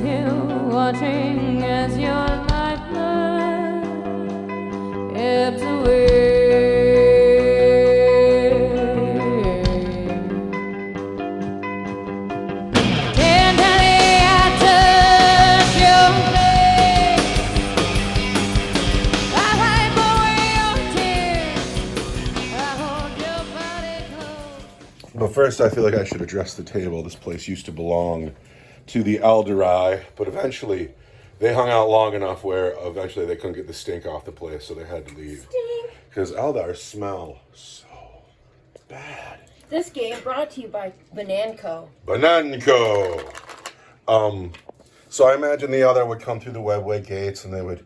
with you, watching as your lifeblood ebbs away. Tenderly I touch your face, I wipe away your tears, I hold your body close. But first, I feel like I should address the table. This place used to belong to the Alderai, but eventually they hung out long enough where eventually they couldn't get the stink off the place, so they had to leave. Stink. Because Eldar smell so bad. This game brought to you by Bananco. Bananco! So I imagine the Eldar would come through the webway gates and they would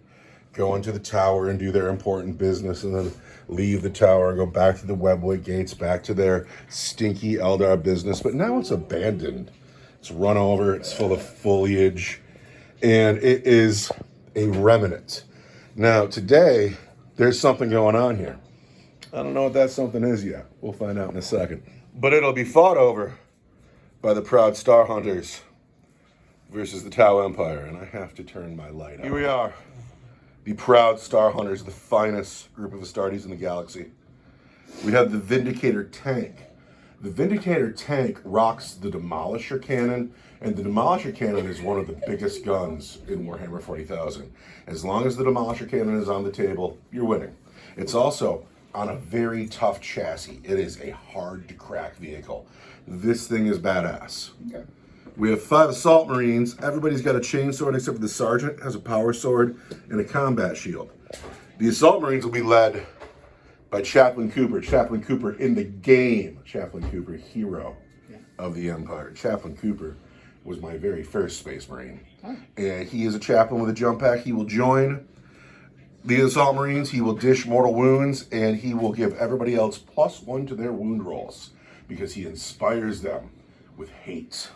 go into the tower and do their important business and then leave the tower and go back to the webway gates, back to their stinky Eldar business. But now it's abandoned. It's run over, it's full of foliage, and it is a remnant. Now, today, there's something going on here. I don't know what that something is yet. We'll find out in a second. But it'll be fought over by the proud Star Hunters versus the Tau Empire, and I have to turn my light on. Here we are. The proud Star Hunters, the finest group of Astartes in the galaxy. We have the Vindicator tank. The Vindicator tank rocks the Demolisher cannon, and the Demolisher cannon is one of the biggest guns in Warhammer 40,000. As long as the Demolisher cannon is on the table, you're winning. It's also on a very tough chassis. It is a hard-to-crack vehicle. This thing is badass. Okay. We have 5 Assault Marines. Everybody's got a chainsword except for the Sergeant has a power sword and a combat shield. The Assault Marines will be led by Chaplain Cooper. Chaplain Cooper in the game. Chaplain Cooper, hero of the Empire. Chaplain Cooper was my very first Space Marine. And he is a chaplain with a jump pack. He will join the Assault Marines. He will dish mortal wounds, and he will give everybody else +1 to their wound rolls because he inspires them with hate.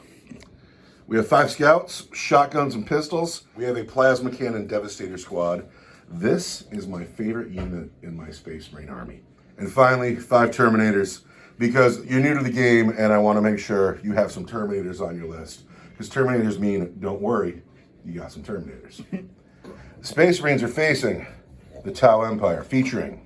We have 5 scouts, shotguns, and pistols. We have a plasma cannon Devastator squad. This is my favorite unit in my Space Marine army. And finally, 5 Terminators, because you're new to the game and I want to make sure you have some Terminators on your list. Because Terminators mean, don't worry, you got some Terminators. Space Marines are facing the Tau Empire, featuring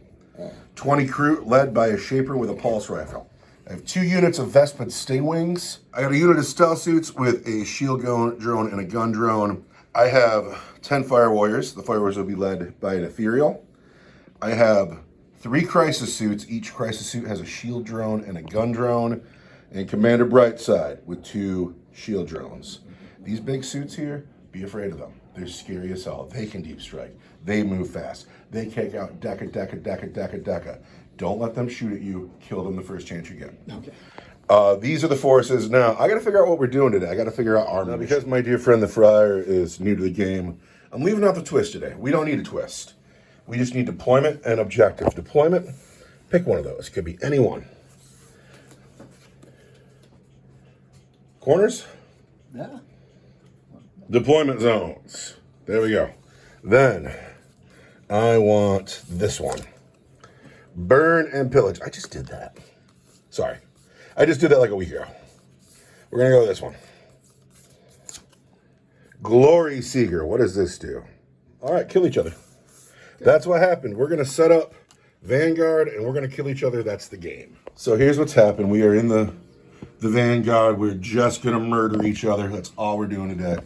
20 crew led by a Shaper with a pulse rifle. I have 2 units of Vespid Stingwings. I got a unit of stealth suits with a shield drone and a gun drone. I have 10 Fire Warriors. The Fire Warriors will be led by an Ethereal. I have 3 Crisis Suits. Each Crisis Suit has a shield drone and a gun drone. And Commander Brightside with 2 shield drones. These big suits here, be afraid of them. They're scary as hell. They can deep strike. They move fast. They kick out deca. Don't let them shoot at you. Kill them the first chance you get. Okay. These are the forces. Now, I got to figure out what we're doing today. I got to figure out armor. Now, because my dear friend the Friar is new to the game, I'm leaving out the twist today. We don't need a twist. We just need deployment and objective. Deployment, pick one of those. It could be any one. Corners? Yeah. Deployment zones. There we go. Then, I want this one. Burn and pillage. I just did that. Sorry. I just did that like a week ago. We're going to go with this one. Glory Seeker. What does this do? All right, kill each other. That's what happened. We're going to set up Vanguard, and we're going to kill each other. That's the game. So here's what's happened. We are in the Vanguard. We're just going to murder each other. That's all we're doing today.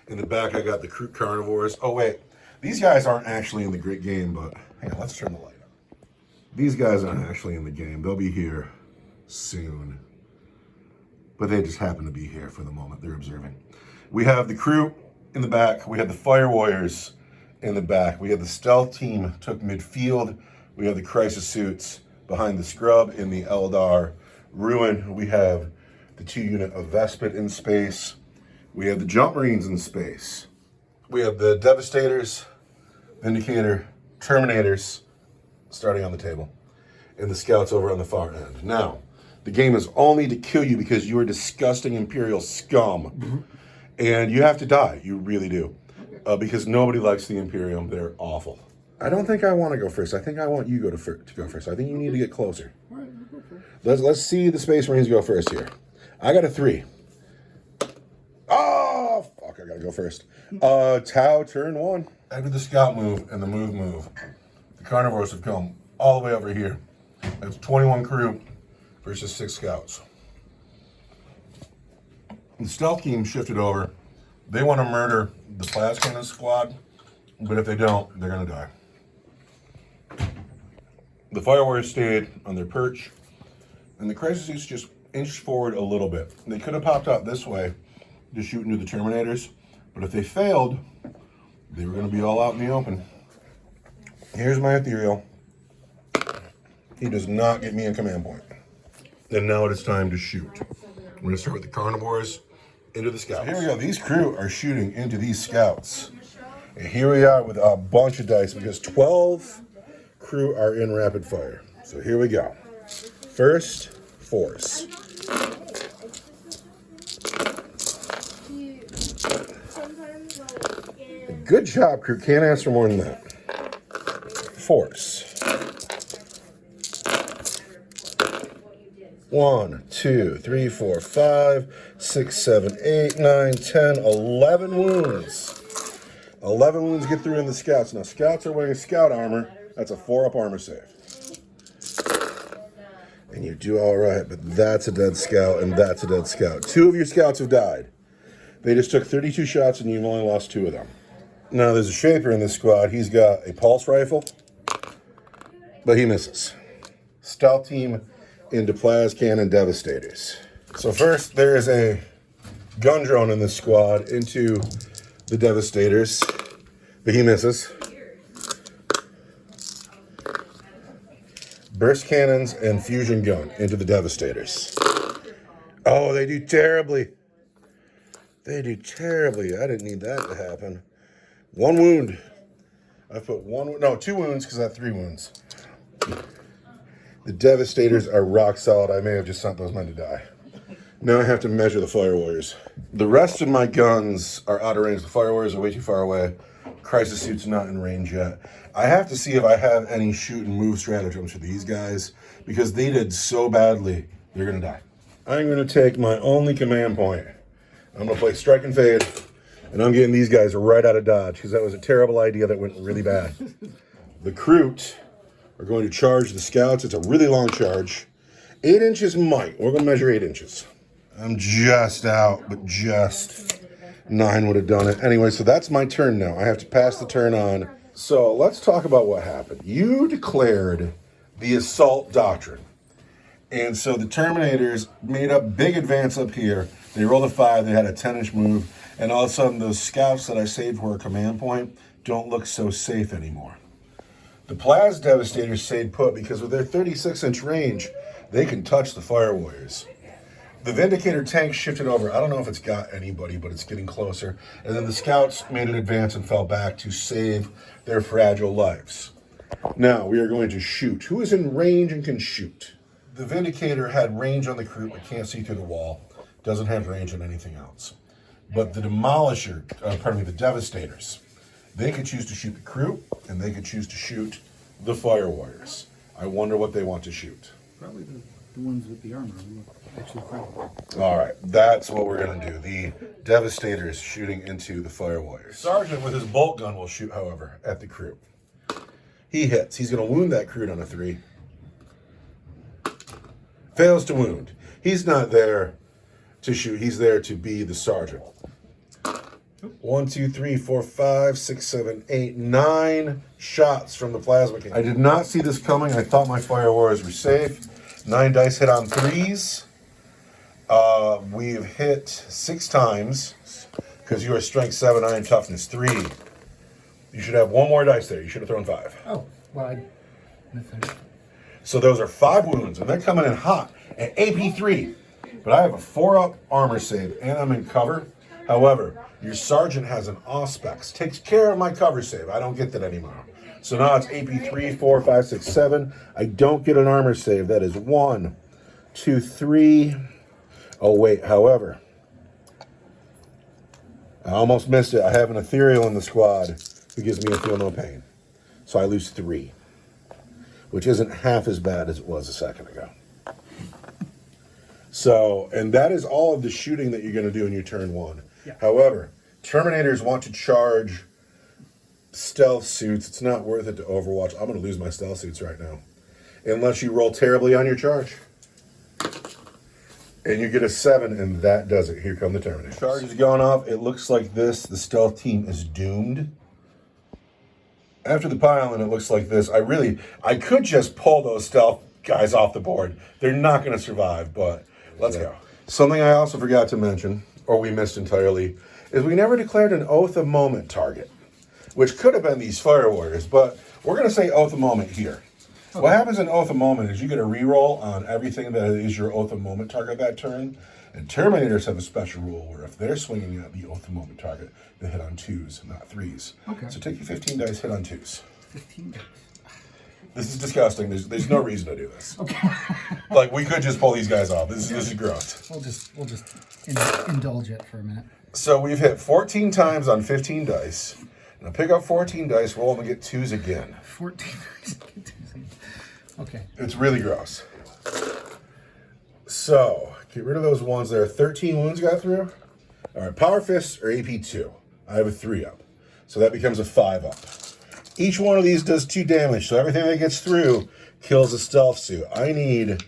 In the back, I got the Carnivores. Oh, wait. These guys aren't actually in the great game, but hang on, let's turn the light on. These guys aren't actually in the game. They'll be here soon. But they just happen to be here for the moment. They're observing. We have the crew in the back. We have the Fire Warriors in the back. We have the stealth team took midfield. We have the Crisis Suits behind the scrub in the Eldar Ruin. We have the 2 unit of Vespid in space. We have the Jump Marines in space. We have the Devastators, Vindicator, Terminators starting on the table, and the Scouts over on the far end. Now, the game is only to kill you because you are disgusting Imperial scum, and you have to die. You really do, because nobody likes the Imperium. They're awful. I don't think I want to go first. I think I want you to go first. I think you need to get closer. All right, we'll go first. Let's see the Space Marines go first here. I got a 3. Oh, fuck. I gotta go first. Tau, turn 1. After the scout move and the move, the carnivores have come all the way over here. That's 21 crew versus 6 scouts. The stealth team shifted over. They want to murder the plas cannon squad, but if they don't, they're gonna die. The fire warriors stayed on their perch, and the crisis suits just inched forward a little bit. They could have popped out this way to shoot into the Terminators, but if they failed, they were going to be all out in the open. Here's my ethereal. He does not get me a command point. And now it is time to shoot. I'm going to start with the carnivores into the scouts. So here we go. These crew are shooting into these scouts. And here we are with a bunch of dice because 12 crew are in rapid fire. So here we go. First force. Good job, crew. Can't ask for more than that. Force. 1, 2, 3, 4, 5, 6, 7, 8, 9, 10, 11 wounds. 11 wounds get through in the scouts. Now, scouts are wearing scout armor. That's a 4-up armor save. And you do all right, but that's a dead scout, and that's a dead scout. 2 of your scouts have died. They just took 32 shots, and you've only lost 2 of them. Now, there's a shaper in this squad. He's got a pulse rifle, but he misses. Stealth team into plas cannon devastators. So first, there is a gun drone in this squad into the devastators, but he misses. Burst cannons and fusion gun into the devastators. Oh, they do terribly. They do terribly. I didn't need that to happen. 1 wound. I put 2 wounds because I have 3 wounds. The devastators are rock solid. I may have just sent those men to die. Now I have to measure the fire warriors. The rest of my guns are out of range. The fire warriors are way too far away. Crisis suit's not in range yet. I have to see if I have any shoot and move stratagems for these guys because they did so badly, they're gonna die. I'm gonna take my only command point. I'm gonna play strike and fade, and I'm getting these guys right out of dodge because that was a terrible idea that went really bad. The Kroot are going to charge the scouts. It's a really long charge. 8 inches might. We're gonna measure 8 inches. I'm just out, but just 9 would have done it. Anyway, so that's my turn now. I have to pass the turn on. So let's talk about what happened. You declared the assault doctrine. And so the Terminators made a big advance up here. They rolled a 5, they had a 10-inch move, and all of a sudden those scouts that I saved for a command point don't look so safe anymore. The Plas Devastators stayed put because with their 36-inch range, they can touch the Fire Warriors. The Vindicator tank shifted over. I don't know if it's got anybody, but it's getting closer. And then the scouts made an advance and fell back to save their fragile lives. Now, we are going to shoot. Who is in range and can shoot? The Vindicator had range on the crew, but can't see through the wall. Doesn't have range on anything else. But the the Devastators, they could choose to shoot the crew, and they could choose to shoot the Fire Warriors. I wonder what they want to shoot. Probably the ones with the armor. Actually, probably. All right, that's what we're going to do. The Devastators shooting into the Fire Warriors. Sergeant with his bolt gun will shoot, however, at the crew. He hits. He's going to wound that crew on a 3. Fails to wound. He's not there to shoot. He's there to be the sergeant. 1, 2, 3, 4, 5, 6, 7, 8, 9 shots from the plasma cannon. I did not see this coming. I thought my Fire Warriors were safe. 9 dice hit on 3s. We've hit 6 times because you are strength 7, I am toughness 3. You should have 1 more dice there. You should have thrown 5. Oh, well, I missed it. So those are 5 wounds, and they're coming in hot at AP 3. But I have a 4-up armor save, and I'm in cover. However, your sergeant has an Auspex. Takes care of my cover save. I don't get that anymore. So now it's AP 3, 4, 5, 6, 7. I don't get an armor save. That is 1, 2, 3. Oh, wait. However, I almost missed it. I have an ethereal in the squad who gives me a feel no pain. So I lose 3, which isn't half as bad as it was a second ago. So, and that is all of the shooting that you're going to do in your turn 1. Yeah. However, Terminators want to charge stealth suits. It's not worth it to Overwatch. I'm going to lose my stealth suits right now. Unless you roll terribly on your charge. And you get a 7, and that does it. Here come the Terminators. Charge is going off. It looks like this. The stealth team is doomed. After the pile-in, it looks like this. I could just pull those stealth guys off the board. They're not going to survive, but let's go. Something I also forgot to mention, or we missed entirely, is we never declared an Oath of Moment target, which could have been these Fire Warriors, but we're going to say Oath of Moment here. Okay. What happens in Oath of Moment is you get a reroll on everything that is your Oath of Moment target that turn, and Terminators have a special rule where if they're swinging at the Oath of Moment target, they hit on 2s, not 3s. Okay. So take your 15 dice, hit on 2s. 15 dice. This is disgusting. There's no reason to do this. Okay. Like, we could just pull these guys off. This is gross. We'll just indulge it for a minute. So we've hit 14 times on 15 dice. Now pick up 14 dice, roll them, and get 2s again. 14 dice, get 2s again. Okay. It's really gross. So, get rid of those ones there. 13 wounds got through. All right, Power Fists are AP 2. I have a 3 up. So that becomes a 5 up. Each one of these does 2 damage, so everything that gets through kills a stealth suit. I need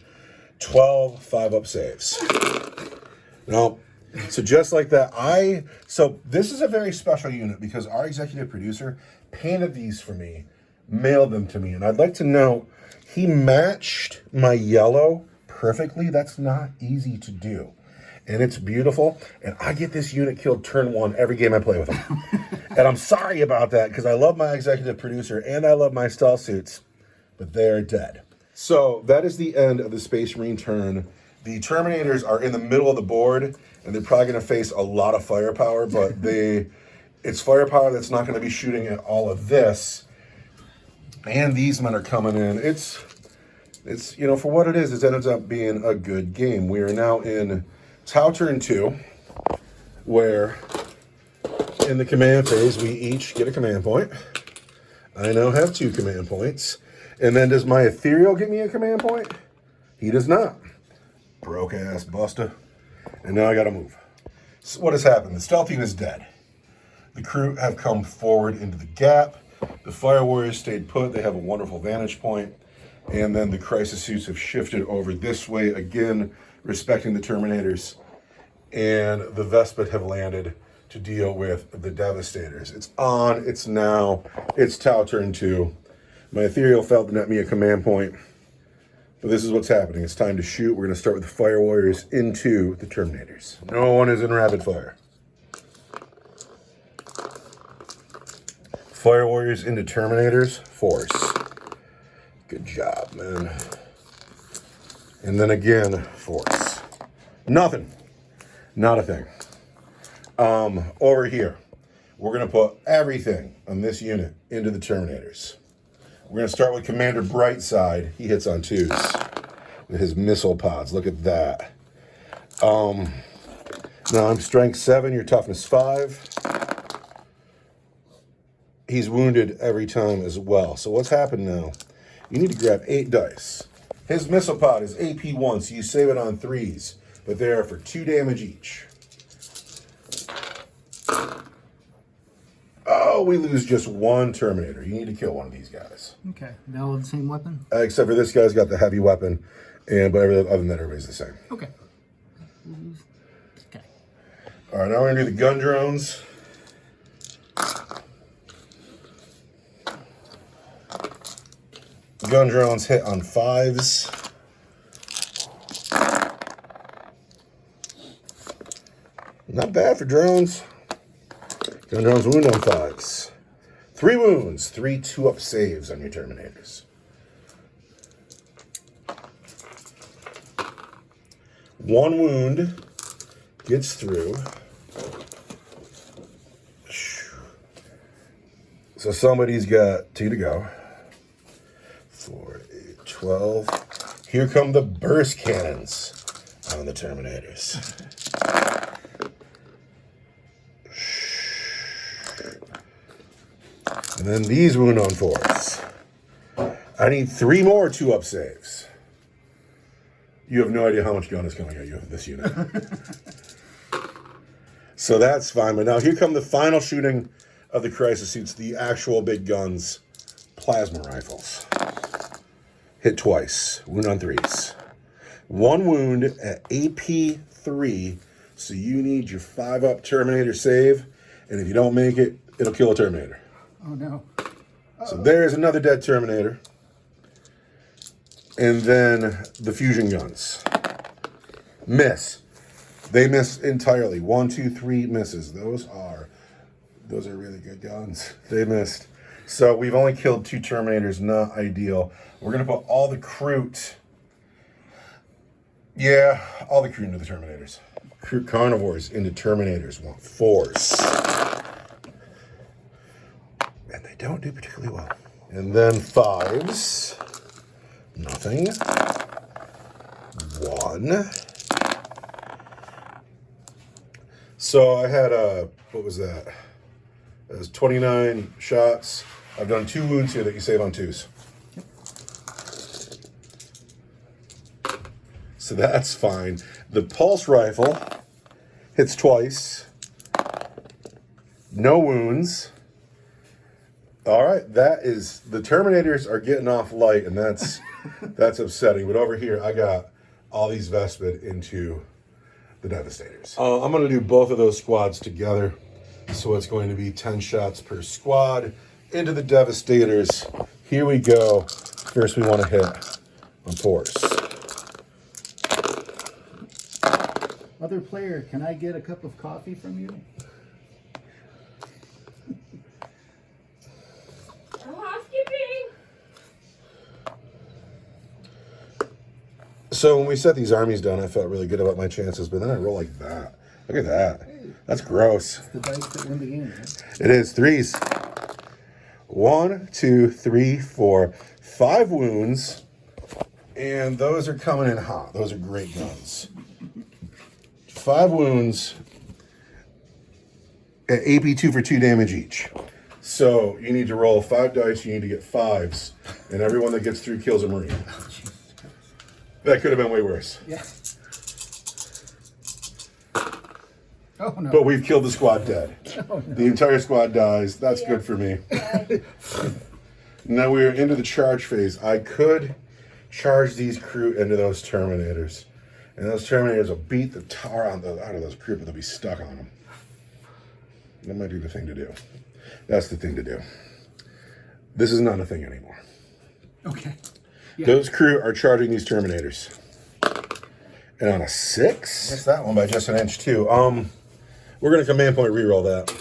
12 5-up saves. Now, so just like that, so this is a very special unit because our executive producer painted these for me, mailed them to me, and I'd like to know, he matched my yellow perfectly. That's not easy to do. And it's beautiful. And I get this unit killed turn 1 every game I play with him. And I'm sorry about that because I love my executive producer and I love my stealth suits, but they're dead. So that is the end of the Space Marine turn. The Terminators are in the middle of the board and they're probably going to face a lot of firepower, but it's firepower that's not going to be shooting at all of this. And these men are coming in. It's for what it is, it ends up being a good game. We are now in Tau turn 2, where in the command phase, we each get a command point. I now have 2 command points. And then does my Ethereal give me a command point? He does not. Broke ass buster. And now I gotta move. So what has happened? The stealth team is dead. The crew have come forward into the gap. The Fire Warriors stayed put. They have a wonderful vantage point. And then the Crisis Suits have shifted over this way, again, respecting the Terminators. And the Vespid have landed to deal with the Devastators. It's on, it's now, it's Tau turn 2. My Ethereal failed to net me a command point. But this is what's happening. It's time to shoot. We're going to start with the Fire Warriors into the Terminators. No one is in rapid fire. Fire Warriors into Terminators. Force. Good job, man. And then again, force. Nothing. Not a thing. Over here, we're going to put everything on this unit into the Terminators. We're going to start with Commander Brightside. He hits on 2s with his missile pods. Look at that. Now I'm strength 7, your toughness 5. He's wounded every time as well. So what's happened now? You need to grab 8 dice. His missile pod is AP 1, so you save it on 3s, but they are for 2 damage each. Oh, we lose just 1 Terminator. You need to kill one of these guys. Okay. They all have the same weapon? Except for this guy's got the heavy weapon, but other than that, everybody's the same. Okay. Okay. All right, now we're going to do the gun drones. Gun drones hit on 5s. Not bad for drones. Gun drones wound on 5s. 3 wounds, 3 2-up saves on your Terminators. 1 wound gets through. So somebody's got 2 to go. 4, 8, 12. Here come the burst cannons on the Terminators. And then these wound on 4s. I need 3 more 2-up saves. You have no idea how much gun is coming at you with this unit. So that's fine. But now here come the final shooting of the crisis suits, the actual big guns. Plasma rifles. Hit twice. Wound on 3s. 1 wound at AP 3. So you need your 5-up Terminator save. And if you don't make it, it'll kill a Terminator. Oh no. So there's another dead Terminator. And then the fusion guns. Miss. They miss entirely. 1, 2, 3 misses. Those are really good guns. They missed. So we've only killed 2 Terminators. Not ideal. We're going to put all the Crute. Yeah, all the Crute into the Terminators. Crute Carnivores into Terminators. Want 4s. And they don't do particularly well. And then 5s. Nothing. 1. So I had what was that? It was 29 shots. I've done 2 wounds here that you save on 2s. So that's fine. The pulse rifle hits twice. No wounds. All right, that is, the Terminators are getting off light, and that's upsetting. But over here, I got all these Vespid into the Devastators. I'm going to do both of those squads together. So it's going to be 10 shots per squad into the Devastators. Here we go. First, we want to hit on 4s. Other player, can I get a cup of coffee from you? So when we set these armies down, I felt really good about my chances, but then I roll like that. Look at that. That's gross. The dice that win the game, right? It is. 3s. 1, 2, 3, 4, 5 wounds. And those are coming in hot. Those are great guns. 5 wounds at AP 2 for 2 damage each. So you need to roll 5 dice. You need to get 5s. And everyone that gets 3 kills a Marine. That could have been way worse. Yeah. Oh no. But we've killed the squad dead. Oh, no. The entire squad dies. That's good for me. Now we're into the charge phase. I could charge these crew into those Terminators. And those Terminators will beat the tar out of those crew, but they'll be stuck on them. That might be the thing to do. That's the thing to do. This is not a thing anymore. Okay. Yeah. Those crew are charging these Terminators. And on a 6? Missed that one by just an inch too. We're going to command point reroll that.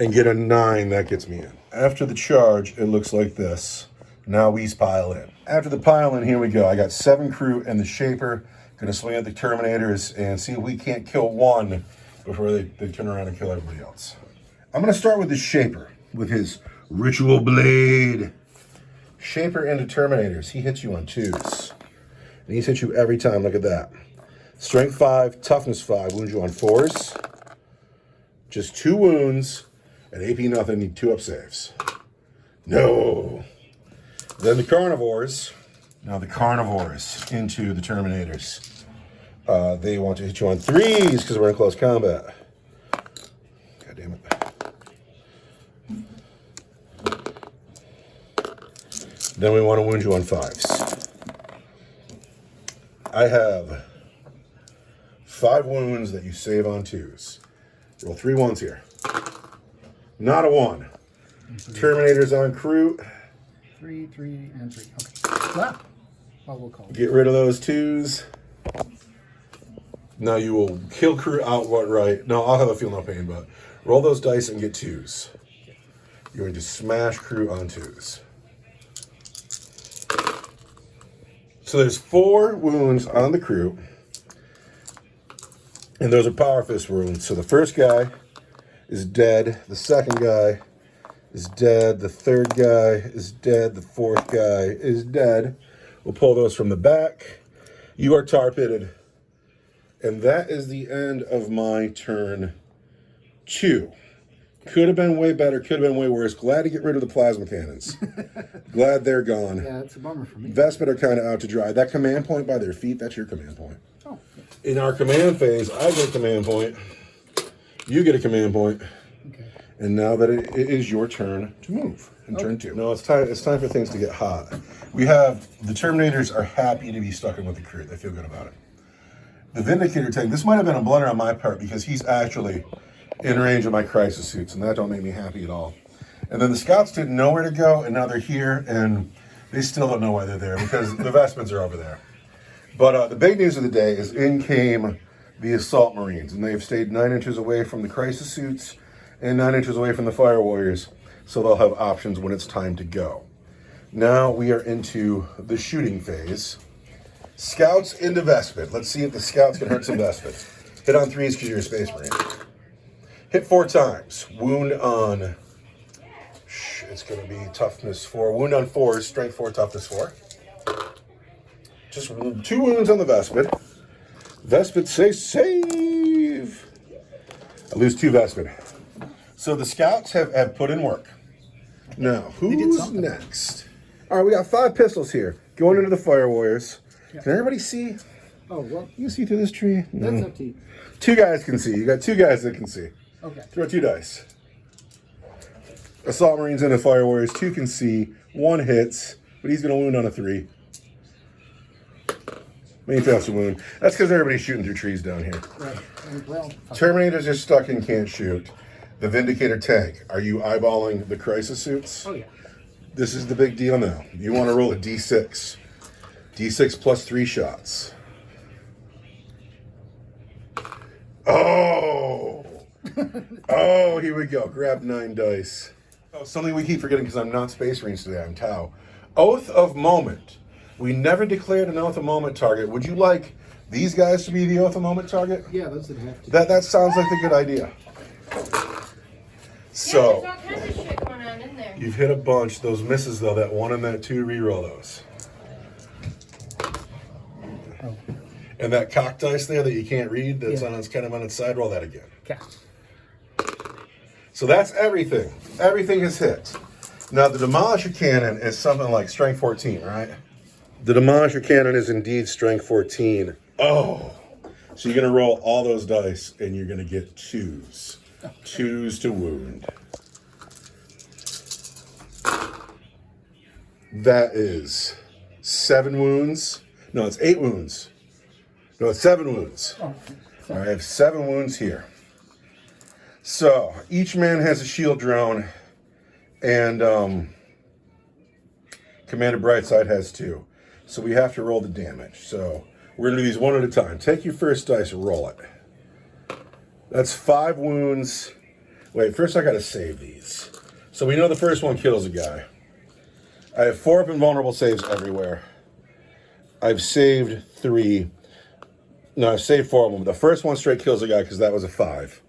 And get a 9, that gets me in. After the charge, it looks like this. Now we pile in. After the pile in, here we go. I got 7 crew and the Shaper. Gonna swing at the Terminators and see if we can't kill one before they turn around and kill everybody else. I'm gonna start with the Shaper with his Ritual Blade. Shaper into Terminators. He hits you on 2s. And he's hit you every time. Look at that. Strength 5, toughness 5, wounds you on 4s. Just 2 wounds, and AP nothing, need 2-up saves. No. Then the Carnivores. Now the Carnivores into the Terminators. They want to hit you on 3s because we're in close combat. God damn it. Then we want to wound you on 5s. I have 5 wounds that you save on 2s. Roll 3 1s here. Not a 1. Terminators on crew. 3, 3, and 3. Okay. Wow. Well, we'll call it. Get rid of those 2s. Now you will kill crew outright. No, I'll have a feel no pain, but roll those dice and get 2s. You're going to smash crew on 2s. So there's 4 wounds on the crew. And those are power fist wounds. So the first guy is dead. The second guy is dead. The third guy is dead. The fourth guy is dead. We'll pull those from the back. You are tar pitted. And that is the end of my turn 2. Could have been way better. Could have been way worse. Glad to get rid of the plasma cannons. Glad they're gone. Yeah, it's a bummer for me. Vespid are kind of out to dry. That command point by their feet, that's your command point. Oh, yeah. In our command phase, I get a command point. You get a command point. Okay. And now that it is your turn to move in turn 2. No, it's time for things to get hot. We have the Terminators are happy to be stuck in with the crew. They feel good about it. The Vindicator tank, this might have been a blunder on my part because he's actually in range of my crisis suits, and that don't make me happy at all. And then the scouts didn't know where to go, and now they're here, and they still don't know why they're there because the vestments are over there. But the big news of the day is in came the Assault Marines, and they've stayed 9 inches away from the crisis suits and 9 inches away from the Fire Warriors, so they'll have options when it's time to go. Now we are into the shooting phase. Scouts into vestment. Let's see if the scouts can hurt some vestments. Hit on 3s because you're a Space Marine. Hit 4 times. Wound on... It's going to be toughness 4. Wound on 4 is strength 4, toughness 4. Just 2 wounds on the vestment. Vestment say save. I lose 2 vestment. So the scouts have put in work. Now, who's next? All right, we got 5 pistols here. Going into the Fire Warriors. Yeah. Can everybody see? Oh, well. You can see through this tree? That's up to you. 2 guys can see. You got 2 guys that can see. Okay. Throw 2 dice. Assault Marines into Fire Warriors. 2 can see. 1 hits, but he's going to wound on a 3. Main fails to wound. That's because everybody's shooting through trees down here. Right. Well, Terminators are stuck and can't shoot. The Vindicator tank. Are you eyeballing the crisis suits? oh, yeah. This is the big deal now. You want to roll a D6. D6 plus 3 shots. Oh! Oh, here we go. Grab 9 dice. Oh, something we keep forgetting because I'm not Space Marines today. I'm Tau. Oath of Moment. We never declared an Oath of Moment target. Would you like these guys to be the Oath of Moment target? Yeah, those would have to. That sounds like a good idea. So, there's all kinds of shit going on in there. you've hit a bunch. Those misses, though, that 1 and that 2, reroll those. Oh. And that cock dice there that you can't read, that's Yeah. on its kind of on its side, roll that again. Okay. So that's everything. Everything is hit. Now, the Demolisher Cannon is something like Strength 14, right? The Demolisher Cannon is indeed Strength 14. Oh! So you're going to roll all those dice, and you're going to get 2s. 2s to wound. That is 7 wounds. No, it's 8 wounds. No, it's 7 wounds. Oh, I have 7 wounds here. So, each man has a shield drone, and Commander Brightside has 2. So we have to roll the damage. So, we're going to do these one at a time. Take your first dice and roll it. That's 5 wounds. Wait, first I got to save these. So we know the first one kills a guy. I have 4 up invulnerable saves everywhere. I've saved 3. No, I've saved 4 of them. The first one straight kills a guy because that was a 5.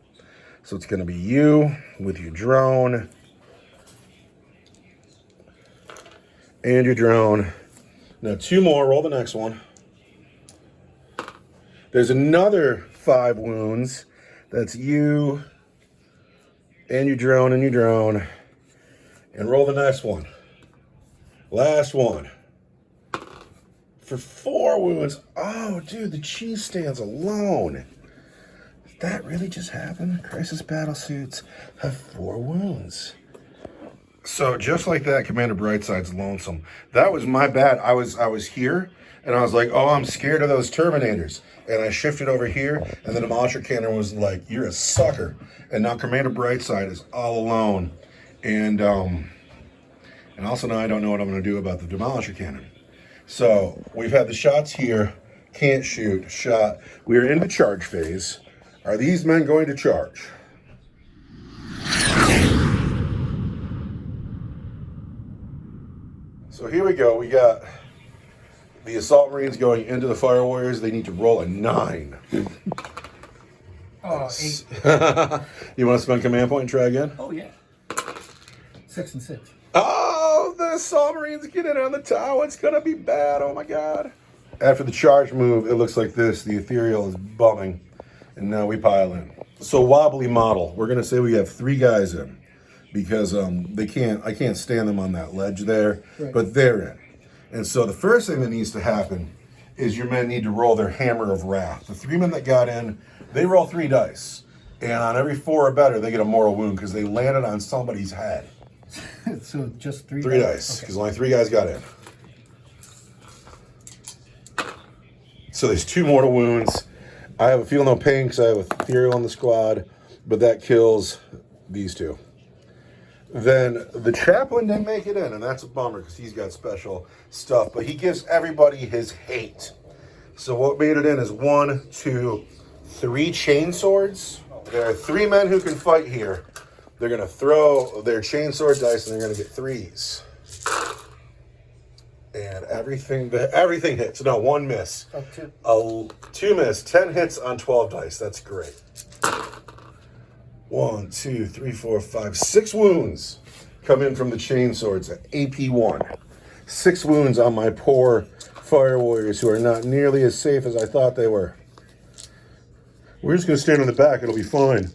So it's going to be you with your drone. And your drone. Now 2 more. Roll the next one. There's another 5 wounds. That's you and your drone and your drone. And roll the next one. Last one. For 4 wounds. Oh, dude, the cheese stands alone. Did that really just happen? Crisis battle suits have 4 wounds. So just like that, Commander Brightside's lonesome. That was my bad. I was here, and I was like, oh, I'm scared of those Terminators. And I shifted over here, and the Demolisher Cannon was like, you're a sucker. And now Commander Brightside is all alone. And also now I don't know what I'm going to do about the Demolisher Cannon. So we've had the shots here, can't shoot, shot. We are in the charge phase. Are these men going to charge? So here we go. We got the Assault Marines going into the Fire Warriors. They need to roll a 9. Oh, 8. You want to spend command point and try again? Oh, yeah. 6 and 6. Oh, the Assault Marines get in on the tower. It's going to be bad. Oh, my God. After the charge move, it looks like this. The Ethereal is bumming, and now we pile in. So wobbly model. We're going to say we have 3 guys in because I can't stand them on that ledge there, right. But they're in. And so the first thing that needs to happen is your men need to roll their hammer of wrath. The 3 men that got in, they roll 3 dice. And on every 4 or better, they get a mortal wound because they landed on somebody's head. So just 3 3 dice, because only 3 guys got in. So there's 2 mortal wounds. I have a feel no pain because I have ethereal on the squad, but that kills these 2. Then the chaplain didn't make it in, and that's a bummer because he's got special stuff, but he gives everybody his hate. So what made it in is 1, 2, 3 chain swords. There are 3 men who can fight here. They're going to throw their chain sword dice, and they're going to get 3s. And everything hits. No, 1 miss. 2 miss. 10 hits on 12 dice. That's great. 1, 2, 3, 4, 5, 6 wounds come in from the chain swords at AP 1. 6 wounds on my poor fire warriors who are not nearly as safe as I thought they were. We're just going to stand in the back. It'll be fine.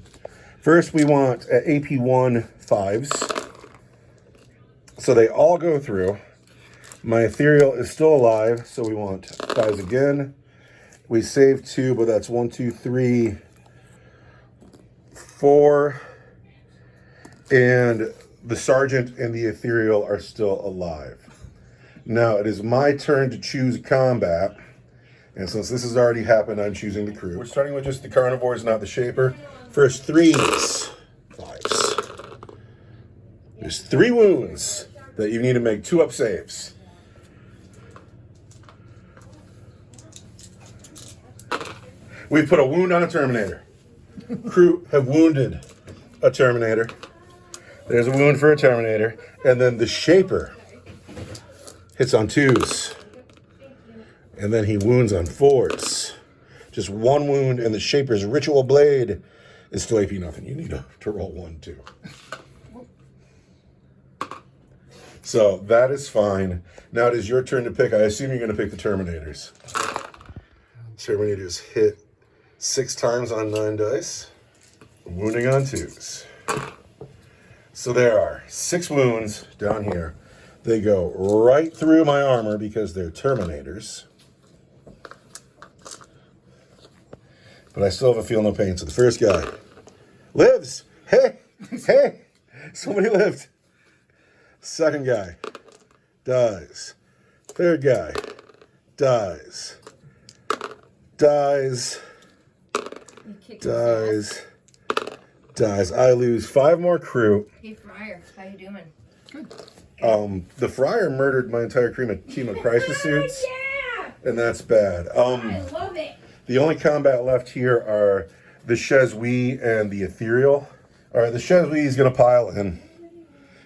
First, we want at AP 1 5s. So they all go through. My ethereal is still alive, so we want 5s again. We save 2, but that's 1, 2, 3, 4. And the sergeant and the ethereal are still alive. Now, it is my turn to choose combat. And since this has already happened, I'm choosing the crew. We're starting with just the carnivores, not the shaper. First 3s, 5s. There's 3 wounds that you need to make 2 up saves. We've put a wound on a Terminator. Crew have wounded a Terminator. There's a wound for a Terminator. And then the shaper hits on 2s. And then he wounds on 4s. Just 1 wound, and the shaper's ritual blade is still AP nothing. You need to roll 1, 2. So that is fine. Now it is your turn to pick. I assume you're going to pick the Terminators. Terminators hit 6 times on 9 dice. Wounding on 2s. So there are 6 wounds down here. They go right through my armor because they're Terminators. But I still have a feel no pain. So the first guy lives. Hey, hey, somebody lived. Second guy dies. Third guy dies. Dies. Dies. I lose 5 more crew. Hey, Friar, how you doing? Good. The Friar murdered my entire team of crisis suits. Yeah! And that's bad. I love it. The only combat left here are the Chezwi and the Ethereal. All right, the Chezwi is going to pile in.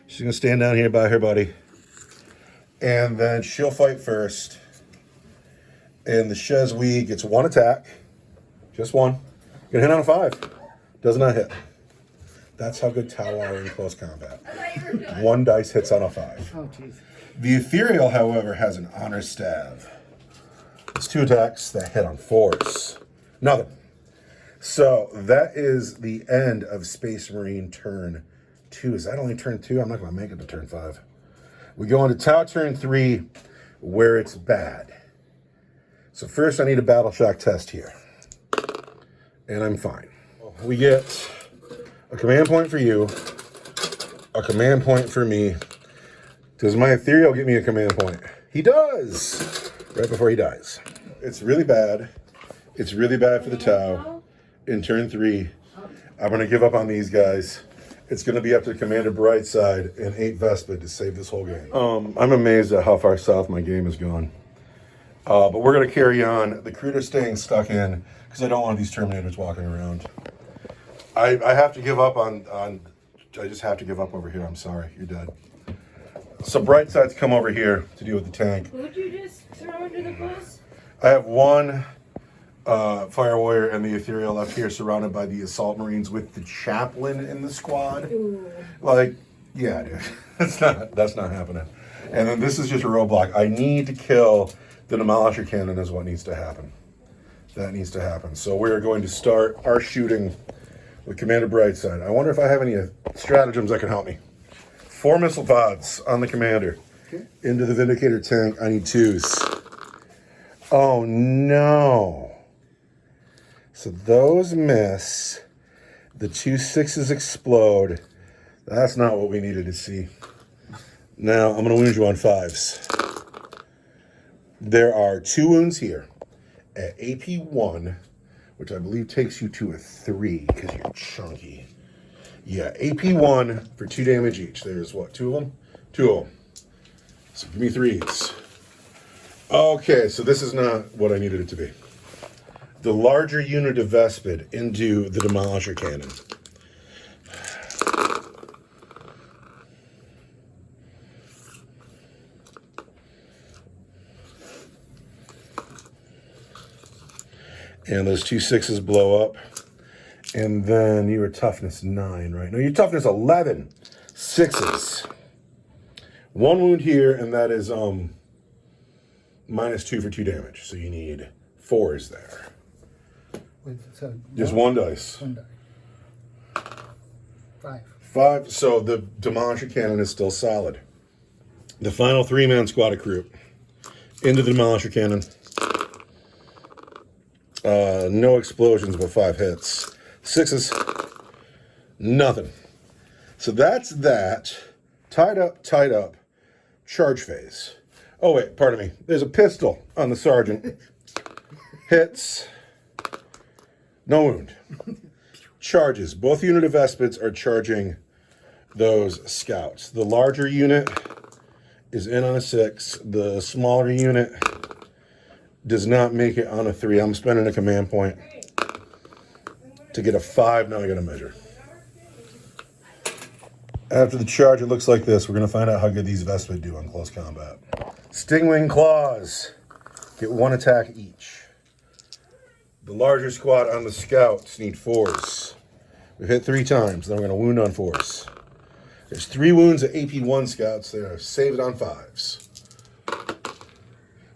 She's going to stand down here by her buddy. And then she'll fight first. And the Chezwi gets 1 attack. Just 1. Going to hit on a 5. Does not hit. That's how good Tau are in close combat. 1 dice hits on a 5. Oh, jeez. The Ethereal, however, has an honor staff. It's 2 attacks that hit on 4s. Nothing. So that is the end of Space Marine turn 2. Is that only turn 2? I'm not going to make it to turn 5. We go into Tau turn 3, where it's bad. So first I need a battle shock test here. And I'm fine. We get a command point for you, a command point for me. Does my Ethereal get me a command point? He does! Right before he dies. It's really bad. It's really bad for the Tau. In turn 3, I'm going to give up on these guys. It's going to be up to Commander Brightside and 8 Vespa to save this whole game. I'm amazed at how far south my game has gone. But we're going to carry on. The crew are staying stuck in because I don't want these Terminators walking around. I have to give up on... I just have to give up over here. I'm sorry. You're dead. So Brightside's come over here to deal with the tank. Who'd you just throw under the bus? I have 1 Fire Warrior and the Ethereal up here surrounded by the Assault Marines with the Chaplain in the squad. Ooh. Like, yeah, dude. That's not happening. And then this is just a roadblock. I need to kill the Demolisher Cannon is what needs to happen. That needs to happen. So we're going to start our shooting with Commander Brightside. I wonder if I have any stratagems that can help me. 4 missile pods on the Commander. Okay. Into the Vindicator tank. I need 2s. Oh no. So those miss. The 2 6s explode. That's not what we needed to see. Now I'm going to wound you on 5s. There are 2 wounds here at AP1, which I believe takes you to a 3 because you're chunky. Yeah, AP1 for 2 damage each. There's what, 2 of them? 2 of them. So give me 3s. Okay, so this is not what I needed it to be. The larger unit of Vespid into the Demolisher Cannon. And those 2 6s blow up. And then you were toughness 9, right? No, you're toughness 11. 6s. 1 wound here, and that is -2 for 2 damage. So you need 4s there. Wait, so Just 1 dice. 1 die. 5. 5. So the Demolisher Cannon is still solid. The final 3-man squad of crew into the Demolisher Cannon. No explosions, but 5 hits. 6s. Nothing. So that's that. Tied up. Charge phase. Oh, wait, pardon me. There's a pistol on the sergeant. Hits. No wound. Charges. Both unit of Vespids are charging those scouts. The larger unit is in on a 6. The smaller unit does not make it on a 3. I'm spending a command point to get a 5. Now I got to measure. After the charge, it looks like this. We're going to find out how good these Vespid do on close combat. Stingwing Claws. Get 1 attack each. The larger squad on the scouts need 4s. We've hit 3 times. Then we're going to wound on 4s. There's 3 wounds at AP1 scouts. They are saved on 5s.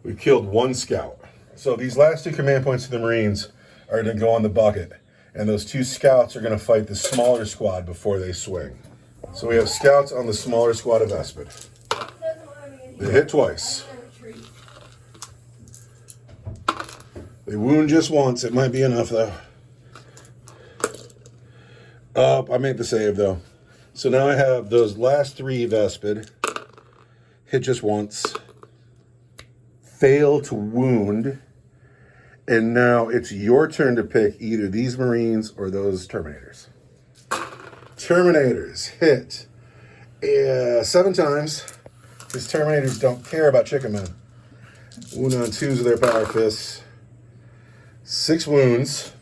We've killed 1 scout. So these last 2 command points of the Marines are going to go on the bucket. And those 2 scouts are going to fight the smaller squad before they swing. So we have scouts on the smaller squad of Vespid. They hit twice. They wound just once. It might be enough, though. I made the save, though. So now I have those last 3 Vespid. Hit just once. Fail to wound. And now it's your turn to pick either these Marines or those Terminators. Terminators hit 7 times. These Terminators don't care about Chicken Men. Wound on 2s of their power fists. 6 wounds.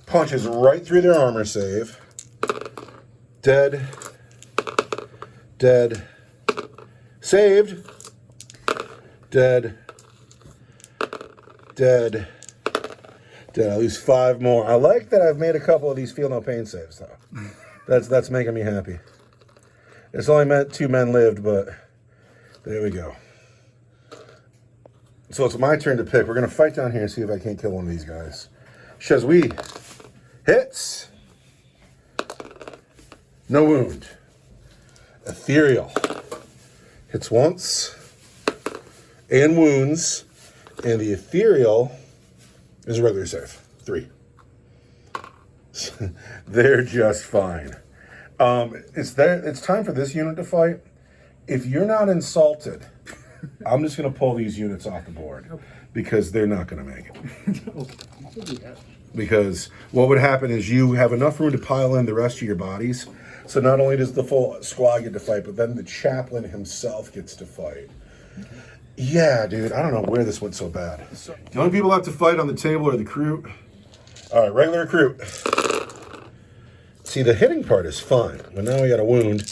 Punches right through their armor save. Dead. Dead. Saved. Dead. Dead. Dead. I lose 5 more. I like that I've made a couple of these feel no pain saves, though. That's making me happy. It's only meant 2 men lived, but there we go. So it's my turn to pick. We're going to fight down here and see if I can't kill one of these guys. Shazwi hits. No wound. Ethereal hits once and wounds. And the Ethereal is a regular save. 3. They're just fine. It's time for this unit to fight. If you're not insulted, I'm just going to pull these units off the board because they're not going to make it. Because what would happen is you have enough room to pile in the rest of your bodies. So not only does the full squad get to fight, but then the chaplain himself gets to fight. Yeah, dude, I don't know where this went so bad. The only people left to fight on the table are the recruit. All right, regular recruit. See, the hitting part is fine, but now we got a wound.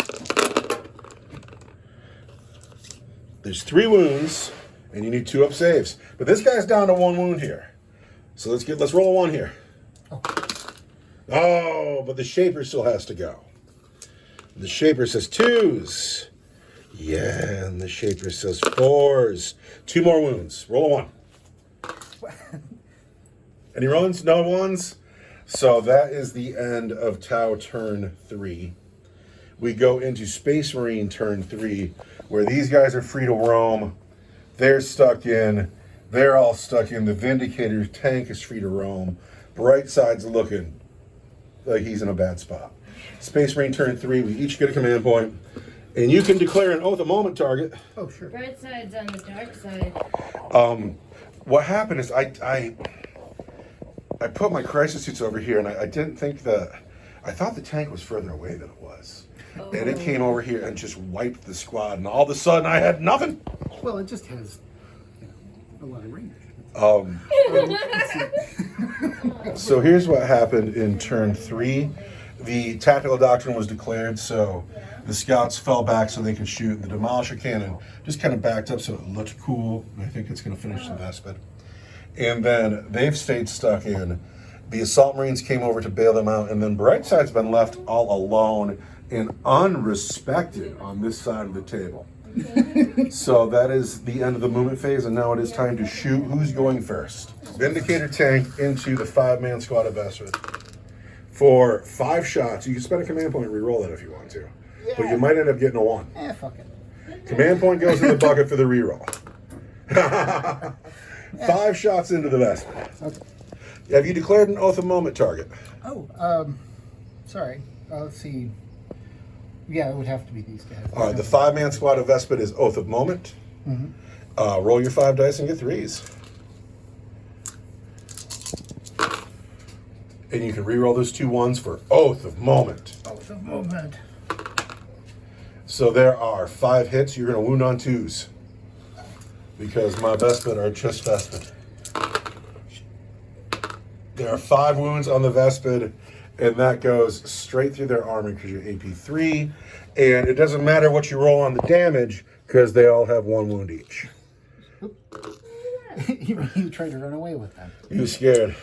There's 3 wounds, and you need 2 up saves. But this guy's down to 1 wound here. So let's roll a 1 here. Oh, but the Shaper still has to go. The Shaper says 2s. Yeah, and the Shaper says 4s. 2 more wounds. Roll a 1. Any runs? No ones? So that is the end of Tau turn 3. We go into Space Marine turn 3, where these guys are free to roam. They're stuck in. They're all stuck in. The Vindicator's tank is free to roam. Brightside's looking like he's in a bad spot. Space Marine turn 3, we each get a command point. And you can declare an oath of moment target. Oh, sure. Bright side's on the dark side. What happened is I put my crisis suits over here, and I didn't think I thought the tank was further away than it was. Oh. And it came over here and just wiped the squad, and all of a sudden I had nothing. Well, it just has a lot of range. So here's what happened in turn 3. The tactical doctrine was declared, so the scouts fell back so they could shoot. The demolisher cannon just kind of backed up so it looked cool. I think it's going to finish the Vespid. And then they've stayed stuck in. The assault marines came over to bail them out, and then Brightside's been left all alone and unrespected on this side of the table. So that is the end of the movement phase, and now it is time to shoot. Who's going first? Vindicator tank into the 5-man squad of Vespid. For 5 shots, you can spend a command point and re-roll that if you want to. Yeah. But you might end up getting a 1. Fuck it. Command point goes in the bucket for the re-roll. 5 shots into the Vespid. Okay. Have you declared an oath of moment target? Oh, sorry. Let's see. Yeah, it would have to be these guys. All right, the 5-man squad of Vespid is oath of moment. Mm-hmm. Roll your 5 dice and get 3s. And you can re-roll those 2 1s for oath of moment. Oath of moment. So there are 5 hits. You're going to wound on 2s. Because my Vespid are just Vespid. There are 5 wounds on the Vespid, and that goes straight through their armor because you're AP 3. And it doesn't matter what you roll on the damage because they all have 1 wound each. You tried to run away with them. You scared.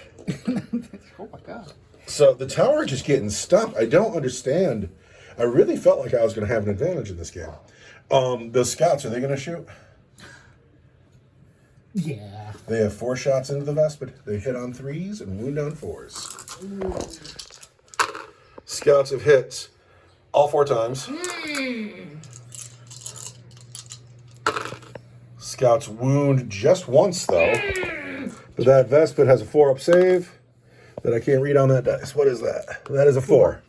Oh my god. So the tower just getting stumped. I don't understand. I really felt like I was going to have an advantage in this game. The scouts, are they going to shoot? Yeah. They have 4 shots into the Vespid. They hit on 3s and wound on 4s. Ooh. Scouts have hit all 4 times. Scouts wound just once, though. But that Vespid has a 4-up save that I can't read on that dice. What is that? That is a 4.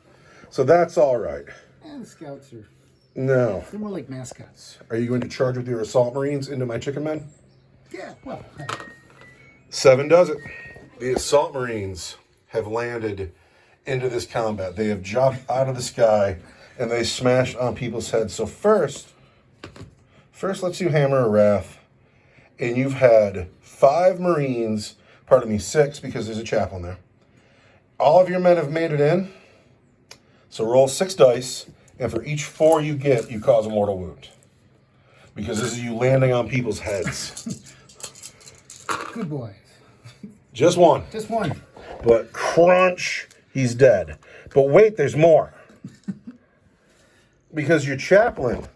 So that's all right. And the scouts are... No. They're more like mascots. Are you going to charge with your assault marines into my chicken men? Yeah, well... 7 does it. The assault marines have landed into this combat. They have jumped out of the sky and they smashed on people's heads. So first let's you hammer a wrath. And you've had 5 marines, pardon me, 6 because there's a chaplain there. All of your men have made it in. So roll 6 dice, and for each 4 you get, you cause a mortal wound. Because this is you landing on people's heads. Good boys. Just 1. Just 1. But crunch, he's dead. But wait, there's more. Because your chaplain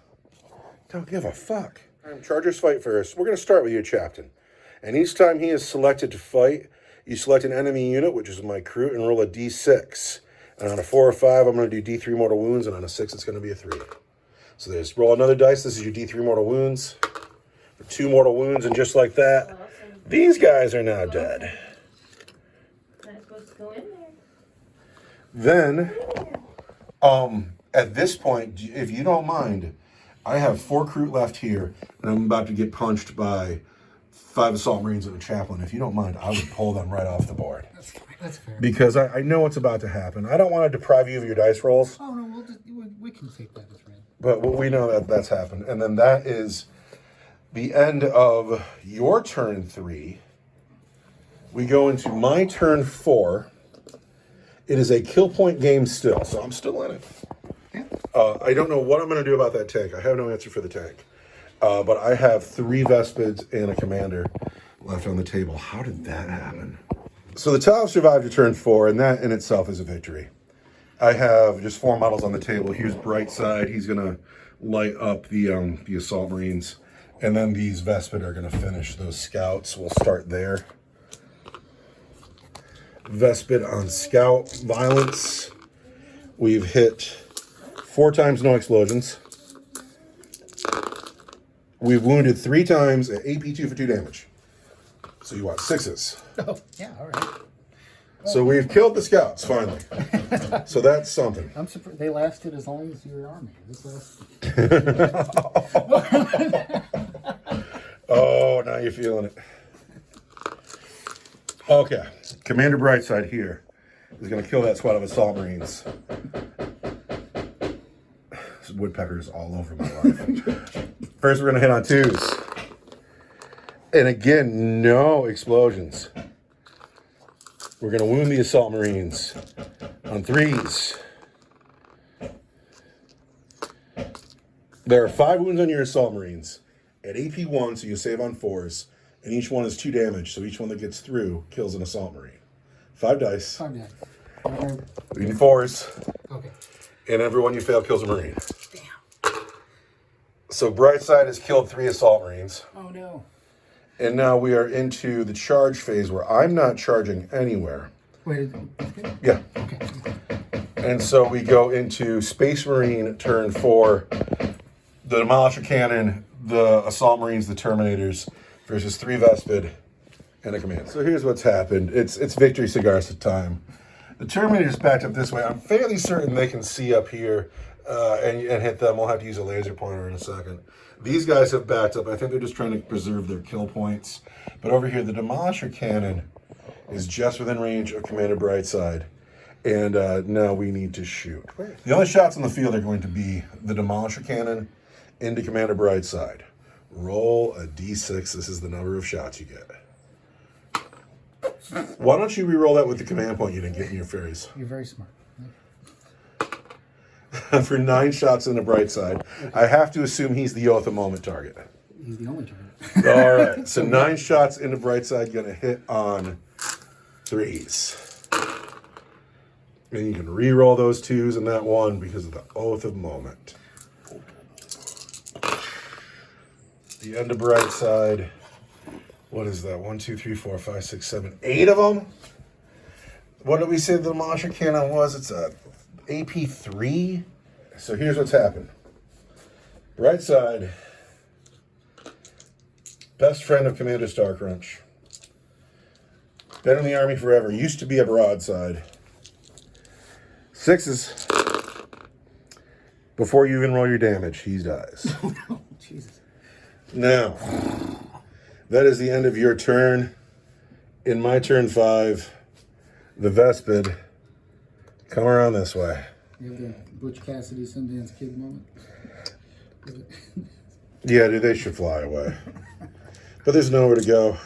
don't give a fuck. Chargers fight first. We're going to start with your chaplain. And each time he is selected to fight, you select an enemy unit, which is my crew, and roll a d6. And on a 4 or 5, I'm going to do d3 mortal wounds, and on a 6, it's going to be a 3. So there's roll another dice. This is your d3 mortal wounds. For 2 mortal wounds, and just like that, these guys are now dead. Not supposed to go in there. Then, at this point, if you don't mind, I have 4 crew left here, and I'm about to get punched by 5 assault marines and a chaplain. If you don't mind, I would pull them right off the board. That's fair. Because I know what's about to happen. I don't want to deprive you of your dice rolls. Oh, no, we can take that as read. But we know that that's happened. And then that is the end of your turn 3. We go into my turn 4. It is a kill point game still, so I'm still in it. Yeah. I don't know what I'm going to do about that tank. I have no answer for the tank. But I have 3 Vespids and a commander left on the table. How did that happen? So the Tau survived to turn 4, and that in itself is a victory. I have just 4 models on the table. Here's Brightside. He's going to light up the assault marines. And then these Vespid are going to finish those scouts. We'll start there. Vespid on scout violence. We've hit 4 times, no explosions. We've wounded 3 times at AP 2 for 2 damage. So you want 6s. Oh, yeah, all right. So we've killed the scouts, finally. So that's something. I'm surprised they lasted as long as your army. This lasted. Oh, now you're feeling it. Okay. Commander Brightside here is going to kill that squad of assault marines. There's woodpeckers all over my life. First, we're going to hit on 2s. And again, no explosions. We're going to wound the assault marines on 3s. There are 5 wounds on your assault marines at AP 1, so you save on 4s, and each one is 2 damage, so each one that gets through kills an assault marine. 5 dice. 5 dice. Okay. We need 4s, Okay. and every one you fail kills a marine. Damn. So Brightside has killed 3 assault marines. Oh no. And now we are into the charge phase where I'm not charging anywhere. Wait. Yeah. Okay. And so we go into Space Marine turn 4, the Demolisher Cannon, the Assault Marines, the Terminators, versus 3 Vespid and a command. So here's what's happened. It's Victory Cigars time. The Terminators backed up this way. I'm fairly certain they can see up here and hit them. We'll have to use a laser pointer in a second. These guys have backed up. I think they're just trying to preserve their kill points. But over here, the Demolisher Cannon is just within range of Commander Brightside. And now we need to shoot. The only shots on the field are going to be the Demolisher Cannon into Commander Brightside. Roll a d6. This is the number of shots you get. Why don't you re-roll that with the command point you didn't get in your fairies? You're very smart. For 9 shots in the Brightside, I have to assume he's the at the moment target. He's the only target. All right, so 9 shots in the Brightside, going to hit on 3s. And you can re-roll those 2s and that 1 because of the Oath of Moment. The end of Brightside. What is that? 1, 2, 3, 4, 5, 6, 7, 8 of them? What did we say the Demolisher Cannon was? It's a AP 3. So here's what's happened. Brightside, best friend of Commander Starcrunch. Been in the army forever. Used to be a broadside. 6s. Before you even roll your damage, he dies. Oh no, Jesus. Now, that is the end of your turn. In my turn 5, the Vespid come around this way. You have the Butch Cassidy Sundance Kid moment. Yeah, dude, they should fly away. But there's nowhere to go.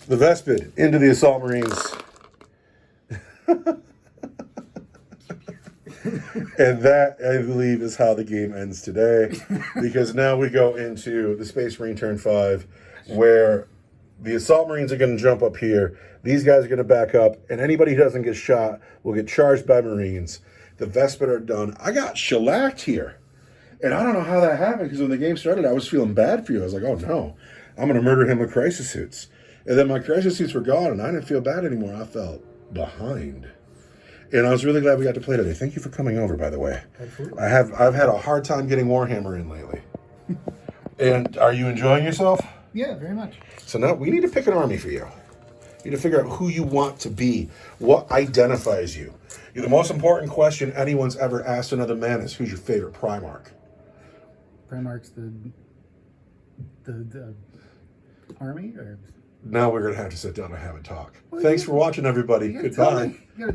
The Vespid into the Assault Marines. And that, I believe, is how the game ends today. Because now we go into the Space Marine turn 5, where the Assault Marines are going to jump up here. These guys are going to back up, and anybody who doesn't get shot will get charged by Marines. The Vespid are done. I got shellacked here. And I don't know how that happened, because when the game started, I was feeling bad for you. I was like, oh no, I'm going to murder him with crisis suits. And then my crisis suits were gone, and I didn't feel bad anymore. I felt behind. And I was really glad we got to play today. Thank you for coming over, by the way. Absolutely. I've had a hard time getting Warhammer in lately. And are you enjoying yourself? Yeah, very much. So now we need to pick an army for you. You need to figure out who you want to be, what identifies you. The most important question anyone's ever asked another man is, who's your favorite Primarch? Primarch's the army, or Now we're going to have to sit down and have a talk. Thanks for watching, everybody. you gotta tell Goodbye. me. You gotta tell